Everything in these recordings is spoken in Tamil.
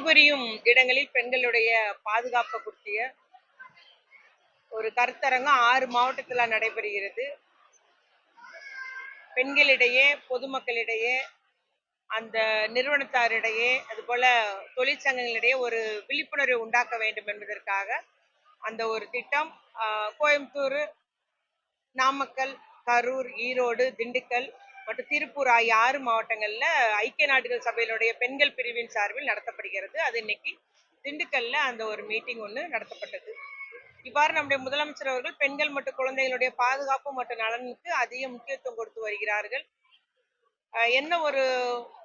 பணிபுரியும் இடங்களில் பெண்களுடைய பாதுகாப்பு குறித்திய ஒரு கருத்தரங்கம் 6 மாவட்டத்தில் நடைபெறுகிறது. பெண்களிடையே, பொதுமக்களிடையே, அந்த நிறுவனத்தாரிடையே, அதுபோல தொழிற்சங்கங்களிடையே ஒரு விழிப்புணர்வை உண்டாக்க வேண்டும் என்பதற்காக அந்த ஒரு திட்டம் கோயம்புத்தூர், நாமக்கல், கரூர், ஈரோடு, திண்டுக்கல் மற்றும் திருப்பூர் ஆகிய 6 மாவட்டங்கள்ல ஐக்கிய நாடுகள் சபையினுடைய பெண்கள் பிரிவின் சார்பில் நடத்தப்படுகிறது. அது இன்னைக்கு திண்டுக்கல்ல அந்த ஒரு மீட்டிங் ஒன்று நடத்தப்பட்டது. இவ்வாறு நம்முடைய முதலமைச்சர் அவர்கள் பெண்கள் மற்றும் குழந்தைகளுடைய பாதுகாப்பு மற்றும் நலனுக்கு அதிக முக்கியத்துவம் கொடுத்து வருகிறார்கள். என்ன ஒரு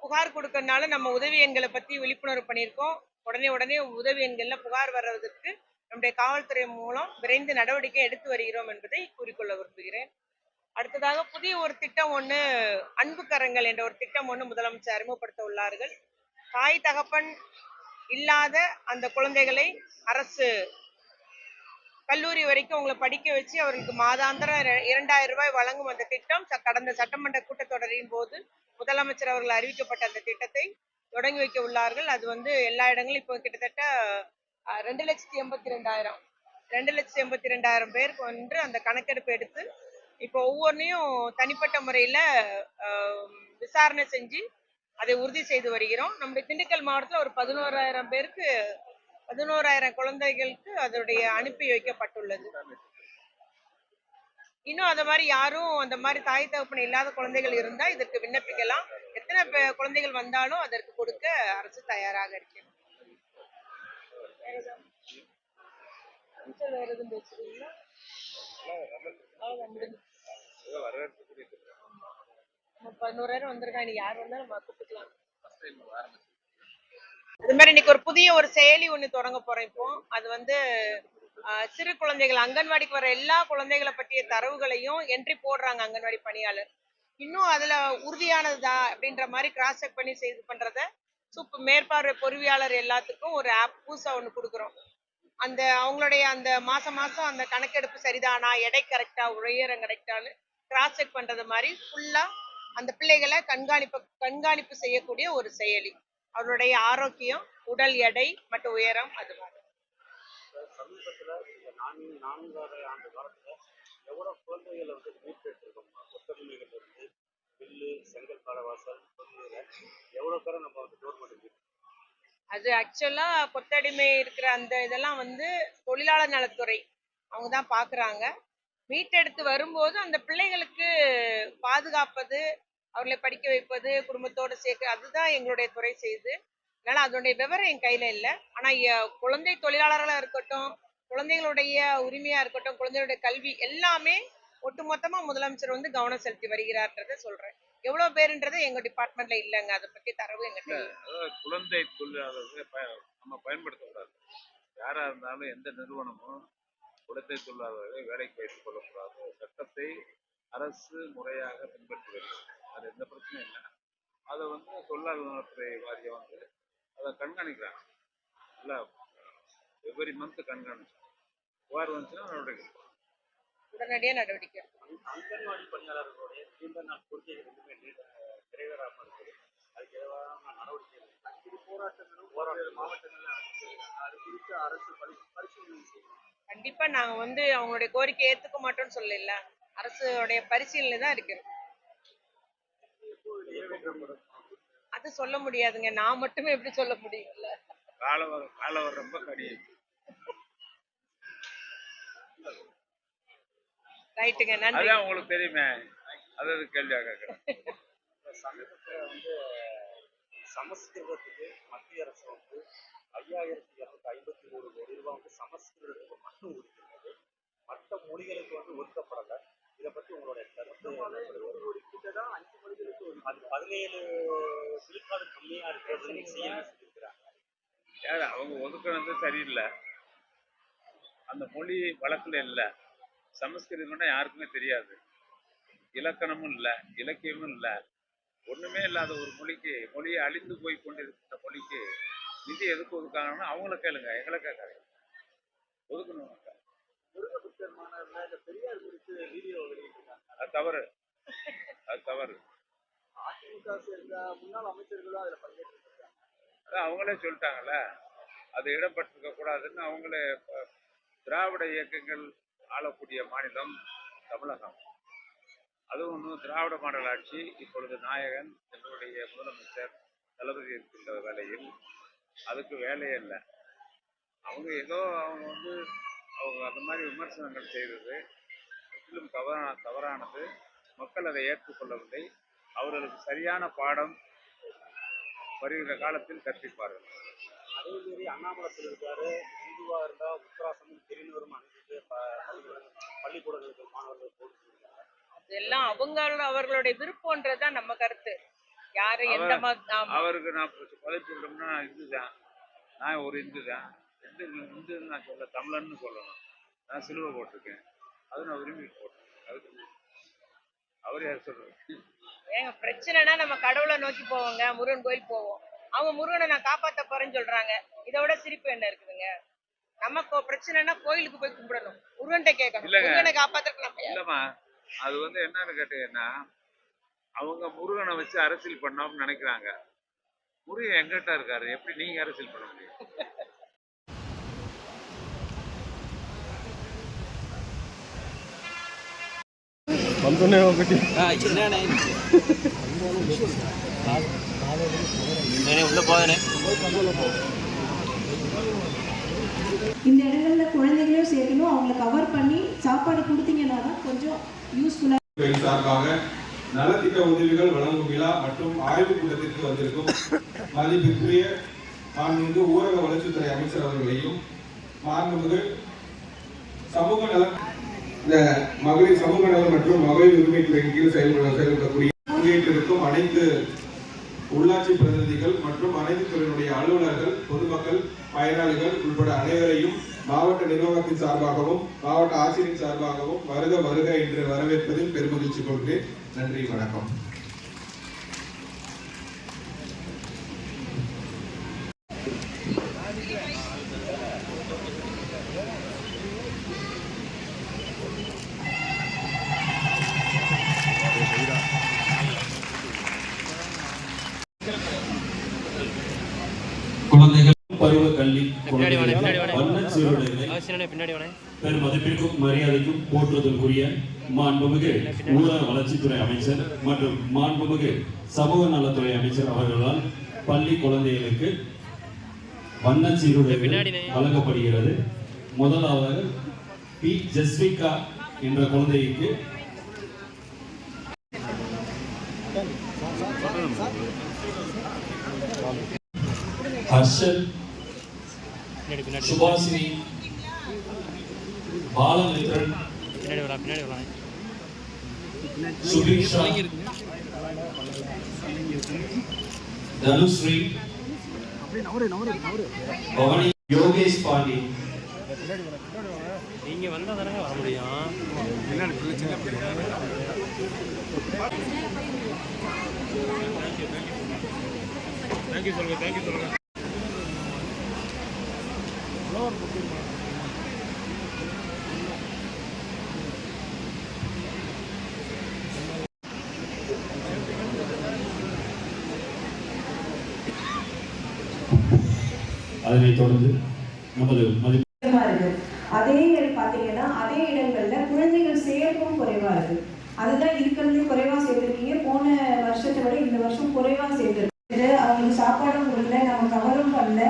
புகார் கொடுக்கறதுனால நம்ம உதவி எண்களை பத்தி விழிப்புணர்வு பண்ணியிருக்கோம். உடனே உதவி எண்கள்ல புகார் வர்றதுக்கு நம்முடைய காவல்துறை மூலம் விரைந்து நடவடிக்கை எடுத்து வருகிறோம் என்பதை கூறிக்கொள்ள விரும்புகிறேன். அடுத்ததாக புதிய ஒரு திட்டம் ஒன்று, அன்பு கரங்கள் என்ற ஒரு திட்டம் ஒன்று முதலமைச்சர் அறிமுகப்படுத்த உள்ளார்கள். தாய் தகப்பன் இல்லாத அந்த குழந்தைகளை அரசு கல்லூரி வரைக்கும் அவங்களை படிக்க வச்சு அவர்களுக்கு மாதாந்திரம் 2000 ரூபாய் வழங்கும் அந்த திட்டம் கடந்த சட்டமன்ற கூட்டத்தொடரின் போது முதலமைச்சர் அவர்கள் அறிவிக்கப்பட்ட அந்த திட்டத்தை தொடங்கி வைக்க உள்ளார்கள். அது எல்லா இடங்களும் இப்போ கிட்டத்தட்ட 2,82,000 பேருக்கு அந்த கணக்கெடுப்பு எடுத்து இப்போ ஒவ்வொன்றையும் தனிப்பட்ட முறையில விசாரணை செஞ்சு அதை உறுதி செய்து வருகிறோம். நம்முடைய திண்டுக்கல் மாவட்டத்தில் ஒரு 11,000 குழந்தைகளுக்கு அதனுடைய அனுப்பி வைக்கப்பட்டுள்ளது. இன்னும் அந்த மாதிரி யாரும் அந்த மாதிரி தாய் தகப்பன் இல்லாத குழந்தைகள் இருந்தா இதற்கு விண்ணப்பிக்கலாம். எத்தனை குழந்தைகள் வந்தாலும் அதற்கு கொடுக்க அரசு தயாராக இருக்கிறது. வேற எதுவும் பேசுறீங்களா? 11,000 வந்திருக்காங்க. நீ யார் வந்தாலும் நம்ம கூப்பிட்டுக்கலாம். அது மாதிரி இன்னைக்கு ஒரு புதிய ஒரு செயலி ஒண்ணு தொடங்க போறோம். இப்போ அது சிறு குழந்தைகள், அங்கன்வாடிக்கு வர எல்லா குழந்தைகளை பற்றிய தரவுகளையும் என்ட்ரி போடுறாங்க அங்கன்வாடி பணியாளர். இன்னும் அதுல உறுதியானதா அப்படின்ற மாதிரி கிராஸ் செக் பண்ணி செய்து பண்றத மேற்பார்வை பொறிவியாளர் எல்லாத்துக்கும் ஒரு ஆப் புதுசா ஒண்ணு கொடுக்குறோம். அந்த அவங்களுடைய அந்த மாசம் அந்த கணக்கெடுப்பு சரிதானா, எடை கரெக்டா, உயரம் கரெக்டான்னு கிராஸ் செக் பண்றது மாதிரி ஃபுல்லா அந்த பிள்ளைகளை கண்காணிப்பு செய்யக்கூடிய ஒரு செயலி. அவருடைய ஆரோக்கியம், உடல் எடை மற்றும் உயரம் அது மாதிரி. சமீபத்துல இந்த 4 ஆண்டு காலத்துல எவ்வளவு குழந்தைகளை மீட்டெடுத்திருக்கோம். கொத்தடிமைகள் இருந்து பில்லு, செங்கல் காலவாசல், எவ்வளவு பேரை நம்ம கவர்மெண்ட் அது ஆக்சுவலா கொத்தடிமை இருக்கிற அந்த இதெல்லாம் தொழிலாளர் நலத்துறை அவங்க தான் பாக்குறாங்க. மீட்டெடுத்து வரும்போது அந்த பிள்ளைகளுக்கு பாதுகாப்பது, அவர்களை படிக்க வைப்பது, குடும்பத்தோடு சேர்க்க, அதுதான் எங்களுடைய துறை செய்யுது. அதனால அதனுடைய விவரம் என் கையில இல்லை. ஆனா குழந்தை தொழிலாளர்களா இருக்கட்டும், குழந்தைகளுடைய உரிமையா இருக்கட்டும், குழந்தைகளுடைய கல்வி எல்லாமே ஒட்டுமொத்தமா முதலமைச்சர் கவனம் செலுத்தி வருகிறார்ன்றத சொல்றேன். எவ்வளவு பேருன்றது எங்க டிபார்ட்மெண்ட்ல இல்லைங்க. அதை பத்தி தரவு எங்கிட்ட குழந்தை தொழிலாளர்கள் நம்ம பயன்படுத்தக்கூடாது. யாரா இருந்தாலும் எந்த நிறுவனமும் குழந்தை தொழிலாளர்களை வேலைக்கு வைத்துக் கொள்ளக்கூடாது. சட்டத்தை அரசு முறையாக பின்பற்றி வருகிறது. அது எந்த பிரச்சனையும் இல்லை. அதை தொழிலாளர் நலத்துறை வாரியம் அதை கண்காணிக்கிறாங்க. இல்லை, எவ்ரி மந்த் கண்காணிச்சு புகார் வந்துச்சுன்னா நடவடிக்கை உடனடியாக நடவடிக்கை. அங்கன்வாடி பணியாளர்களுடைய நீண்ட நாள் கோரிக்கைகள் எதுவுமே நிறைவேறாமல் இருக்குது. அதுக்கு எதிரான நடவடிக்கை போராட்டங்களும் மாவட்டங்கள்ல அது குறித்து அரசு பரிசீலனை செய்யணும். கண்டிப்பா நாங்க அவங்களுடைய கோரிக்கை ஏத்துக்க மாட்டோம்னு சொல்லல, அரசுடைய பரிசீலனை தான் இருக்கிறது. அது சொல்ல முடியாதுங்க. நான் மட்டுமே எப்படி சொல்ல முடியும்ல. காலம் ரொம்ப கடினம். ரைட்டுங்க, நன்றி. அதான் உங்களுக்கு தெரியுமே, அதாவது கேள்வியாக கேட்கிறேன். சமீபத்தில் சமஸ்கிருதத்துக்கு மத்திய அரசு 5,253 கோடி ரூபாய் சமஸ்கிருதத்துக்கு மட்டும் ஒதுக்கினது. மற்ற மொழிகளுக்கு ஒதுக்கப்படலை. இதை பத்தி உங்களுடைய கருத்து? 5 மொழிகளுக்கு அது 17 விழுக்காடு கம்மியா இருக்கிறது சொல்லியிருக்கிறாங்க. யார் அவங்க ஒதுக்குறது சரியில்லை. அந்த மொழி வழக்குல இல்லை. சமஸ்கிருதம்னா யாருக்குமே தெரியாது. இலக்கணமும் இல்லை, இலக்கியமும் இல்லை, ஒண்ணுமே இல்லாத ஒரு மொழியை அழிந்து போய் கொண்டிருக்கிற மொழிக்கு நிதி எதுக்கு ஒதுக்காங்கன்னா அவங்கள கேளுங்க, எங்களை கேட்காது. ஒதுக்கணும். பெரியார் குறித்து வீடியோ வெளியிட்டிருக்காங்க. அது தவறு. அதிமுக சேர்ந்த முன்னாள் அமைச்சர்களும் அதுல பங்கேற்றிருக்காங்க. அதான் அவங்களே சொல்லிட்டாங்கல்ல, அது இடம்பெற்றிருக்க கூடாதுன்னு அவங்களே. திராவிட இயக்கங்கள் ஆளக்கூடிய மாநிலம் தமிழகம். அதுவும் இன்னும் திராவிட மாடல் ஆட்சி. இப்பொழுது நாயகன் எங்களுடைய முதலமைச்சர் தளபதி இருக்கின்ற வேலையில் அதுக்கு வேலையே இல்லை. அவங்க ஏதோ அவங்க அந்த மாதிரி விமர்சனங்கள் செய்தது முற்றிலும் தவறானது. மக்கள் அதை ஏற்றுக்கொள்ளவில்லை. அவர்களுக்கு சரியான பாடம் வருகிற காலத்தில் கற்பிப்பார்கள். அதே மாரி அண்ணாமலை சொல்லியிருக்காரு, இந்துவா இருந்தா உத்தராசமும் தெரிந்தவரும் அனுப்பிட்டு பள்ளிக்கூடங்களுக்கு மாணவர்கள் போட்டு சொல்லியிருக்காங்க. அதெல்லாம் அவர்களுடைய விருப்பம்ன்றதுதான் நம்ம கருத்து. யாரு எந்த அவருக்கு நான் பதில் சொல்லணும்னா நான் இந்து தான், நான் ஒரு இந்து தான். இந்துன்னு நான் சொல்ல தமிழன்னு சொல்லணும். நான் சிலுவை போட்டிருக்கேன், அது நான் விரும்பி போட்டிருக்கேன். அதுக்கு அவர் யார் சொல்றது? ஏங்க பிரச்சனைனா நம்ம கடவுளை நோக்கி போவோங்க, முருகன் கோயில் போவோம். அவங்க முருகனை நான் காப்பாத்த போறேன்னு சொல்றாங்க. இதோட சிரிப்பு என்ன இருக்குதுங்க? நமக்கு பிரச்சனைனா கோயிலுக்கு போய் கும்பிடணும், முருகன்கிட்ட கேட்கணும், முருகனை காப்பாத்துறதுக்கு. இல்லம்மா, அது என்னன்னு கேட்டீங்கன்னா, அவங்க முருகனை வச்சு அரசியல் பண்ணோம்னு நினைக்கிறாங்க. முருகன் எங்கிட்ட இருக்காரு, எப்படி நீங்க அரசியல் பண்ண முடியும்? இந்த இடங்கள்ல குழந்தைகளையும் சேர்க்கணும், அவங்களை கவர் பண்ணி சாப்பாடு கொடுத்தீங்கன்னா தான் கொஞ்சம் யூஸ்ஃபுல்லா. சார்பாக நலத்திட்ட உதவிகள் வழங்கும் விழா மற்றும் ஆய்வுக் கூட்டத்திற்கு வந்திருக்கும் மதிப்பிற்குரிய மாண்புமிகு ஊரக வளர்ச்சித்துறை அமைச்சர் அவர்களையும், மாண்புமிகு சமூக நலன் மகளிர் சமூக நலன் மற்றும் மகளிர் உரிமைத்துறையின் கீழ் செயல்படக்கூடிய பங்கேற்றிருக்கும் அனைத்து உள்ளாட்சி பிரதிநிதிகள் மற்றும் அனைத்து துறையினுடைய அலுவலர்கள், பொதுமக்கள், பயனாளிகள் உட்பட அனைவரையும் மாவட்ட நிர்வாகத்தின் சார்பாகவும் மாவட்ட ஆட்சியரின் சார்பாகவும் வருக வருக என்று வரவேற்பதில் பெருமகிழ்ச்சி கொள்கிறேன். நன்றி, வணக்கம். குழந்தைகள் பருவ கல்வி பெருமதிப்பிற்கும் மரியாதைக்கும் போற்றுதலுக்குரிய மாண்புமிகு ஊரக வளர்ச்சித்துறை அமைச்சர் மற்றும் மாண்புமிகு சமூக நலத்துறை அமைச்சர் அவர்களால் பள்ளி குழந்தைகளுக்கு வண்ண சீருடைகள் வழங்கப்படுகிறது. முதலாவது பி ஜஸ்விகா என்ற குழந்தைக்கு ஹர்ஷல், சுபாஷினி, பாலமித்ரன், சுபிக்ஷா, தனுஸ்ரீ, பவனி, யோகேஷ் பாண்டி. நீங்க வந்தா தானே வர முடியும். தேங்க்யூ சொல்லுங்க. அதனைத் தொடர்ந்து நமது அதே பாத்தீங்கன்னா அதே இடங்கள்ல குழந்தைகள் சேர்ப்பும் குறைவா இருக்கு. அதுதான் இருக்கிறதுலே குறைவா சேர்த்திருக்கீங்க. போன வருஷத்தை விட இந்த வருஷம் குறைவா சேர்த்திருக்கு. அவங்களுக்கு சாப்பாடும் கொடுக்கல, நம்ம கவரும் பண்ணல,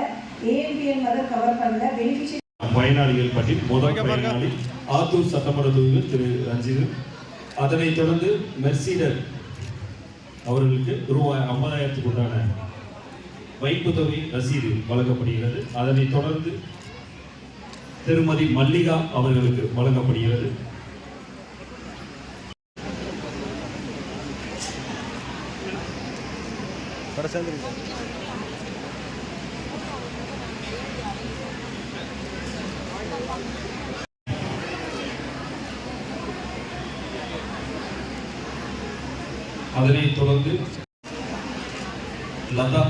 ஏஎம்பிஎன் மதர் கவர் பண்ணல. பெனிஃபிஷியரி பயனாளிகள் பற்றி முதல் பயனாளி ஆத்தூர் சட்டமன்ற தொகுதியில் திரு ரஞ்சித். அதனைத் தொடர்ந்து மெர்சிடர் அவர்களுக்கு ரூபாய் 50,000 உண்டான வைப்பு தொகை ரசீது வழங்கப்படுகிறது. அதனைத் தொடர்ந்து திருமதி மல்லிகா அவர்களுக்கு வழங்கப்படுகிறது. அதனைத் தொடர்ந்து லதா